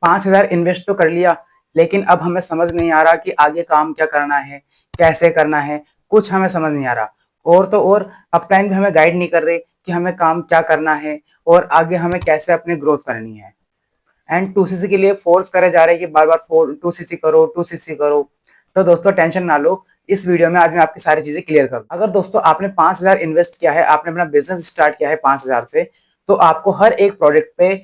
5,000 invest तो कर लिया, लेकिन अब हमें समझ नहीं आ रहा कि आगे काम क्या करना है, कैसे करना है, कुछ हमें समझ नहीं आ रहा। और तो और अपलाइन भी हमें गाइड नहीं कर रहे कि हमें काम क्या करना है और आगे हमें कैसे अपनी ग्रोथ करनी है। एंड 2cc के लिए फोर्स करे जा रहे हैं कि बार बार 2cc करो, 2cc करो। तो दोस्तों टेंशन ना लो, इस वीडियो में आज मैं आपकी सारी चीजें क्लियर करूँ। अगर दोस्तों आपने 5,000 इन्वेस्ट किया है, आपने अपना बिजनेस स्टार्ट किया है 5,000 से, तो आपको हर एक प्रोडक्ट पे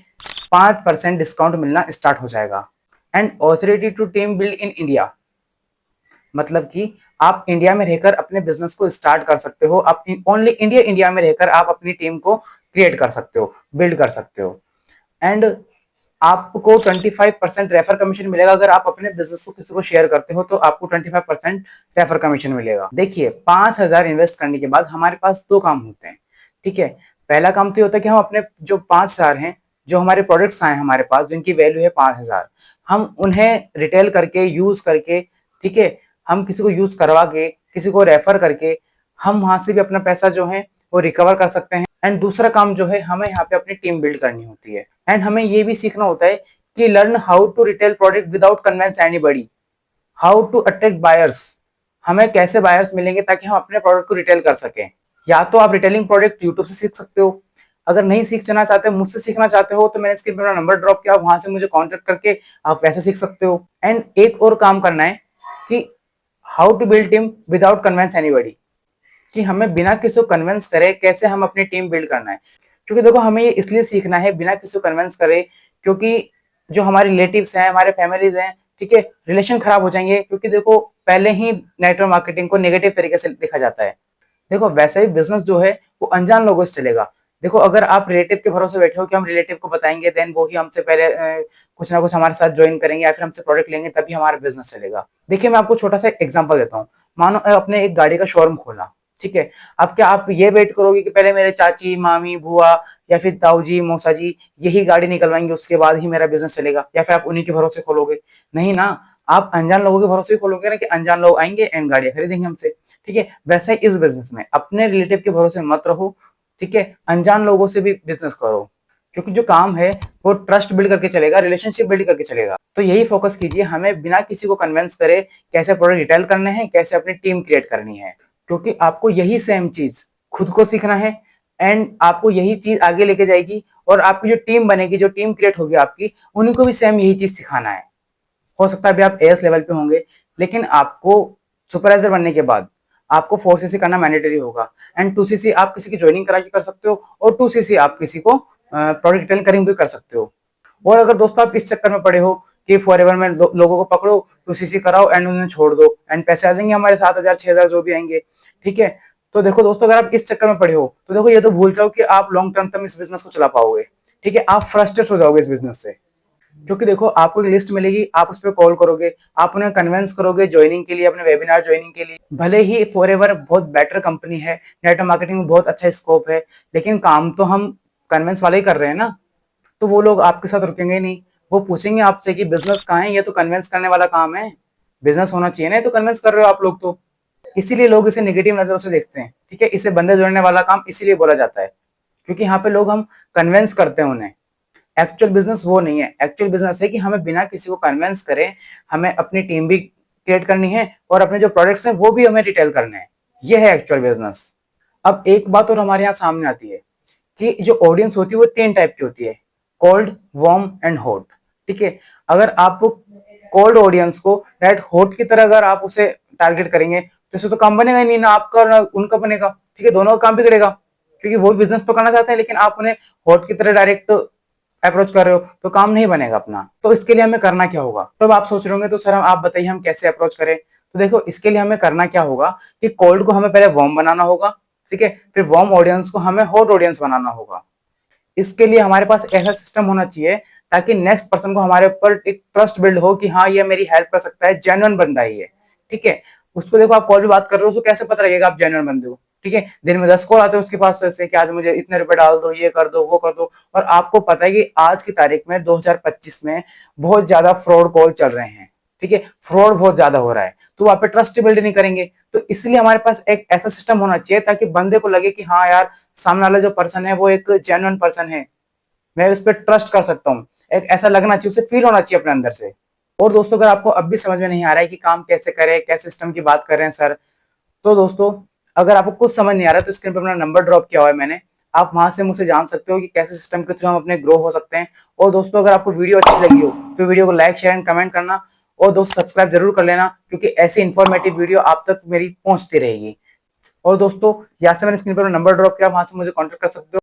5% डिस्काउंट मिलना स्टार्ट हो जाएगा। And authority to team build in India, मतलब कि आप इंडिया में रहकर अपने बिजनेस को स्टार्ट कर सकते हो। आप ओनली इंडिया में रहकर आप अपनी टीम को क्रिएट कर सकते हो, बिल्ड कर सकते हो। एंड आपको 25% रेफर कमीशन मिलेगा। अगर आप अपने बिजनेस को किसी को शेयर करते हो तो आपको 25% रेफर कमीशन मिलेगा। देखिए, 5,000 इन्वेस्ट करने के बाद हमारे पास दो काम होते हैं, ठीक है। पहला काम तो होता है कि हम अपने जो 5,000 हैं, जो हमारे प्रोडक्ट्स आए हमारे पास जिनकी वैल्यू है 5,000, हम उन्हें रिटेल करके, यूज करके, ठीक है, हम किसी को यूज करवा के, किसी को रेफर करके हम वहां से भी अपना पैसा जो है वो रिकवर कर सकते हैं। एंड दूसरा काम जो है, हमें यहाँ पे अपनी टीम बिल्ड करनी होती है। एंड हमें ये भी सीखना होता है कि learn how to retail product without convince anybody, how to attract buyers. हमें कैसे बायर्स मिलेंगे ताकि हम अपने प्रोडक्ट को रिटेल कर सकें। या तो आप रिटेलिंग प्रोडक्ट यूट्यूब से सीख सकते हो, अगर नहीं सीखना चाहते, मुझसे सीखना चाहते हो, तो मैंने इसके मेरा नंबर ड्रॉप किया, वहां से मुझे कांटेक्ट करके आप वैसे सीख सकते हो। एंड एक और काम करना है कि how to build team without convince anybody, कि हमें बिना किसी को कन्विंस करे कैसे हम अपनी टीम बिल्ड करना है। क्योंकि देखो, हमें ये इसलिए सीखना है बिना किसी को कन्विंस करे, क्योंकि जो हमारे रिलेटिव्स हैं, हमारे फैमिलीज हैं, ठीक है, रिलेशन खराब हो जाएंगे। क्योंकि देखो, पहले ही नेटवर्क मार्केटिंग को नेगेटिव तरीके से देखा जाता है। देखो, वैसे ही बिजनेस जो है वो अनजान लोगों से चलेगा। देखो, अगर आप रिलेटिव के भरोसे बैठे हो कि हम रिलेटिव को बताएंगे, देन वो ही हमसे पहले कुछ ना कुछ हमारे साथ ज्वाइन करेंगे या फिर हमसे प्रोडक्ट लेंगे, तभी हमारा बिजनेस चलेगा। देखिए, मैं आपको छोटा सा एग्जांपल देता हूँ। मानो अपने एक गाड़ी का शोरूम खोला, ठीक है। अब क्या आप ये वेट करोगे कि पहले मेरे चाची, मामी, बुआ या फिर ताऊ जी, मौसा जी यही गाड़ी निकलवाएंगे, उसके बाद ही मेरा बिजनेस चलेगा? या फिर आप उन्हीं के भरोसे खोलोगे? नहीं ना, आप अनजान लोगों के भरोसे खोलोगे ना, कि अनजान लोग आएंगे एंड गाड़ियां खरीदेंगे हमसे, ठीक है। वैसे ही इस बिजनेस में अपने रिलेटिव के भरोसे मत रहो, ठीक है। अनजान लोगों से भी बिजनेस करो, क्योंकि जो काम है वो ट्रस्ट बिल्ड करके चलेगा, रिलेशनशिप बिल्ड करके चलेगा। तो यही फोकस कीजिए, हमें बिना किसी को कन्विंस करे कैसे प्रोडक्ट रिटेल करने हैं, कैसे अपनी टीम क्रिएट करनी है। क्योंकि आपको यही सेम चीज खुद को सीखना है, एंड आपको यही चीज आगे लेके जाएगी, और आपकी जो टीम बनेगी, जो टीम क्रिएट होगी आपकी, उन्हीं को भी सेम यही चीज सिखाना है। हो सकता है अभी आप एएस लेवल पे होंगे, लेकिन आपको सुपरवाइजर बनने के बाद आपको 4cc करना मैंडेटरी होगा। एंड 2cc आप किसी की ज्वाइनिंग करा के कर सकते हो, और 2cc आप किसी को प्रोडक्ट रिटेल करिंग भी कर सकते हो। और अगर दोस्तों आप इस चक्कर में पड़े हो कि फॉरएवर में लोगों को पकड़ो, 2cc कराओ एंड उन्हें छोड़ दो, एंड पैसे आ जाएंगे हमारे 7,000 6,000 जो भी आएंगे, ठीक है। तो देखो दोस्तों, अगर आप इस चक्कर में पड़े हो तो देखो, ये तो भूल जाओ कि आप लॉन्ग टर्म तक इस बिजनेस को चला पाओगे, ठीक है। आप फ्रस्ट्रेट हो जाओगे इस बिजनेस से। क्योंकि देखो, आपको एक लिस्ट मिलेगी, आप उस पर कॉल करोगे, आप उन्हें कन्विंस करोगे ज्वाइनिंग के लिए, अपने वेबिनार ज्वाइनिंग के लिए। भले ही फॉरएवर बहुत बेटर कंपनी है, नेटवर्क मार्केटिंग में बहुत अच्छा स्कोप है, लेकिन काम तो हम कन्विंस वाले ही कर रहे हैं ना। तो वो लोग आपके साथ रुकेंगे नहीं, वो पूछेंगे आपसे कि बिजनेस कहाँ है, ये तो कन्विंस करने वाला काम है, बिजनेस होना चाहिए ना, ये तो कन्विंस कर रहे हो आप लोग। तो इसीलिए लोग इसे नेगेटिव नजरों से देखते हैं, ठीक है। इसे बंदे जोड़ने वाला काम इसीलिए बोला जाता है, क्योंकि यहाँ पे लोग हम कन्विंस करते हैं उन्हें। एक्चुअल बिजनेस वो नहीं है। एक्चुअल बिजनेस है कि हमें बिना किसी को कन्विंस करे हमें अपनी टीम भी क्रिएट करनी है, और अपने जो प्रोडक्ट्स हैं वो भी हमें रिटेल करने हैं। ये है एक्चुअल बिजनेस। अब एक बात और हमारे यहाँ सामने आती है कि जो ऑडियंस होती है वो 3 टाइप की होती है, कोल्ड, वार्म एंड हॉट, ठीक है। अगर आप कोल्ड ऑडियंस को डायरेक्ट हॉट की तरह अगर आप उसे टारगेट करेंगे, तो इससे तो काम बनेगा ही नहीं, ना आपका ना उनका बनेगा, ठीक है। दोनों का काम बिगड़ेगा, क्योंकि वो बिजनेस तो करना चाहते हैं, लेकिन आप उन्हें हॉट की तरह डायरेक्ट अप्रोच कर रहे हो तो काम नहीं बनेगा अपना। तो इसके लिए हमें करना क्या होगा? तो अब आप सोच रहे होंगे, तो सर आप बताइए हम कैसे अप्रोच करें। तो देखो, इसके लिए हमें करना क्या होगा कि कोल्ड को हमें पहले वार्म बनाना होगा, ठीक है। फिर वार्म ऑडियंस को हमें हॉट ऑडियंस बनाना होगा। इसके लिए हमारे पास ऐसा सिस्टम होना चाहिए ताकि नेक्स्ट पर्सन को हमारे ऊपर एक ट्रस्ट बिल्ड हो कि हाँ, ये मेरी हेल्प कर सकता है, जेन्युइन बंदा ही है, ठीक है। उसको देखो, आप कॉल पे बात कर रहे हो, उसको कैसे पता लगेगा आप जेन्युइन बंदे हो, ठीक है। दिन में 10 कॉल आते हैं उसके पास ऐसे कि आज मुझे इतने रुपए डाल दो, ये कर दो, वो कर दो। और आपको पता है कि आज की तारीख में 2025 में बहुत ज्यादा फ्रॉड कॉल चल रहे हैं, ठीक है। फ्रॉड बहुत ज्यादा हो रहा है, तो वहां पे ट्रस्ट बिल्ड नहीं करेंगे। तो इसलिए हमारे पास एक ऐसा सिस्टम होना चाहिए ताकि बंदे को लगे कि हाँ यार, सामने वाला जो पर्सन है वो एक जेन्युइन पर्सन है, मैं उस पर ट्रस्ट कर सकता हूँ। एक ऐसा लगना चाहिए, उसे फील होना चाहिए अपने अंदर से। और दोस्तों अगर आपको अब भी समझ में नहीं आ रहा है कि काम कैसे करें, कैसे सिस्टम की बात कर रहे हैं सर, तो दोस्तों अगर आपको कुछ समझ नहीं आ रहा है तो स्क्रीन पर अपना नंबर ड्रॉप किया हुआ है मैंने, आप वहां से मुझसे जान सकते हो कि कैसे सिस्टम के थ्रू हम अपने ग्रो हो सकते हैं। और दोस्तों अगर आपको वीडियो अच्छी लगी हो तो वीडियो को लाइक शेयर एंड कमेंट करना, और दोस्तों सब्सक्राइब जरूर कर लेना, क्योंकि ऐसी इन्फॉर्मेटिव वीडियो आप तक मेरी पहुंचती रहेगी। और दोस्तों यहाँ से मैंने स्क्रीन पर नंबर ड्रॉप किया, वहां से मुझे कॉन्टेक्ट कर सकते हो।